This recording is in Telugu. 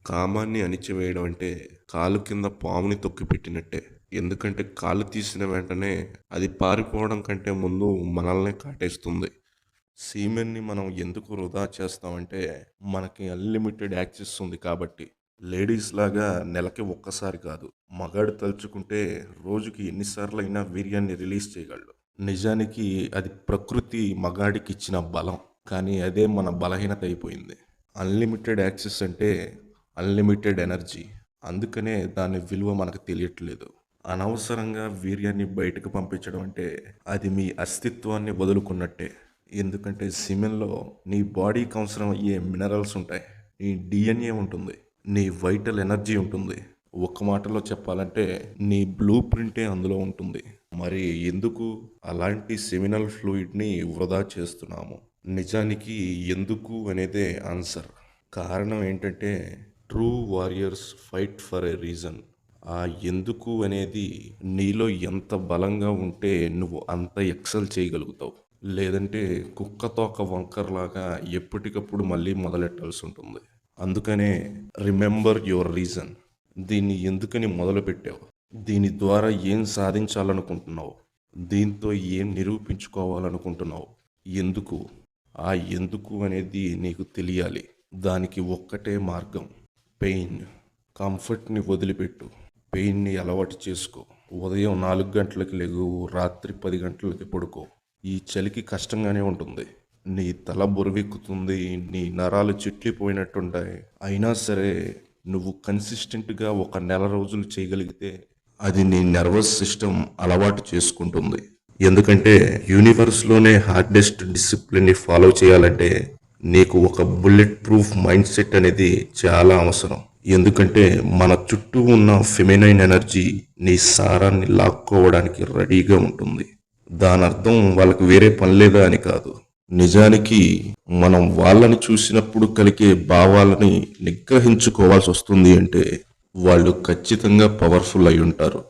కామాన్ని అణిచివేయడం అంటే కాలు కింద పాముని తొక్కిపెట్టినట్టే. ఎందుకంటే కాలు తీసిన వెంటనే అది పారిపోవడం కంటే ముందు మనల్నే కాటేస్తుంది. సీమెన్‌ని మనం ఎందుకు వృధా చేస్తామంటే మనకి అన్‌లిమిటెడ్ యాక్సెస్ ఉంది కాబట్టి. లేడీస్‌లాగా నెలకి ఒక్కసారి కాదు. మగాడు తలుచుకుంటే రోజుకి ఎన్ని సార్లైనా వీర్యాన్ని రిలీజ్ చేయగలడు. నిజానికి అది ప్రకృతి మగాడికిచ్చిన బలం. కానీ అదే మన బలహీనత అయిపోయింది. అన్‌లిమిటెడ్ యాక్సెస్ అంటే అన్‌లిమిటెడ్ ఎనర్జీ. అందుకనే దాని విలువ మనకు తెలియట్లేదు. అనవసరంగా వీర్యాన్ని బయటకు పంపించడం అంటే అది మీ అస్తిత్వాన్ని వదులుకున్నట్టే. ఎందుకంటే సిమెన్‌లో నీ బాడీకి అవసరం అయ్యే మినరల్స్ ఉంటాయి. నీ డీఎన్ఏ ఉంటుంది. నీ వైటల్ ఎనర్జీ ఉంటుంది. ఒక్క మాటలో చెప్పాలంటే నీ బ్లూ ప్రింటే అందులో ఉంటుంది. మరి ఎందుకు అలాంటి సెమినల్ ఫ్లూయిడ్‌ని వృధా చేస్తున్నాము? నిజానికి ఎందుకు అనేదే ఆన్సర్. కారణం ఏంటంటే true warriors fight for a reason. ఆ ఎందుకు అనేది నీలో ఎంత బలంగా ఉంటే నువ్వు అంత ఎక్సెల్ చేయగలుగుతావు. లేదంటే కుక్క తోక వంకర్లాగా ఎప్పటికప్పుడు మళ్ళీ మొదలెట్టాల్సి ఉంటుంది. అందుకనే రిమెంబర్ యువర్ రీజన్. దీన్ని ఎందుకని మొదలుపెట్టావు? దీని ద్వారా ఏం సాధించాలనుకుంటున్నావు? దీంతో ఏం నిరూపించుకోవాలనుకుంటున్నావు? ఎందుకు? ఆ ఎందుకు అనేది నీకు తెలియాలి. దానికి ఒక్కటే మార్గం. పెయిన్. కంఫర్ట్ని వదిలిపెట్టు. పెయిన్ని అలవాటు చేసుకో. ఉదయం 4 గంటలకి లెగువు, రాత్రి 10 గంటలకి పడుకో. ఈ చలికి కష్టంగానే ఉంటుంది. నీ తల బొరువెక్కుతుంది, నీ నరాలు చిట్లిపోయినట్టుంటాయి. అయినా సరే నువ్వు కన్సిస్టెంట్గా ఒక నెల రోజులు చేయగలిగితే అది నీ నర్వస్ సిస్టమ్ అలవాటు చేసుకుంటుంది. ఎందుకంటే యూనివర్స్లోనే హార్డెస్ట్ డిసిప్లిన్ని ఫాలో చేయాలంటే నీకు ఒక బుల్లెట్ ప్రూఫ్ మైండ్ సెట్ అనేది చాలా అవసరం. ఎందుకంటే మన చుట్టూ ఉన్న ఫెమినైన్ ఎనర్జీ నీ సారాన్ని లాక్కోవడానికి రెడీగా ఉంటుంది. దాని అర్థం వాళ్ళకి వేరే పని లేదా అని కాదు. నిజానికి మనం వాళ్ళని చూసినప్పుడు కలిగే భావాలని నిగ్రహించుకోవాల్సి వస్తుంది అంటే వాళ్ళు ఖచ్చితంగా పవర్ఫుల్ అయి ఉంటారు.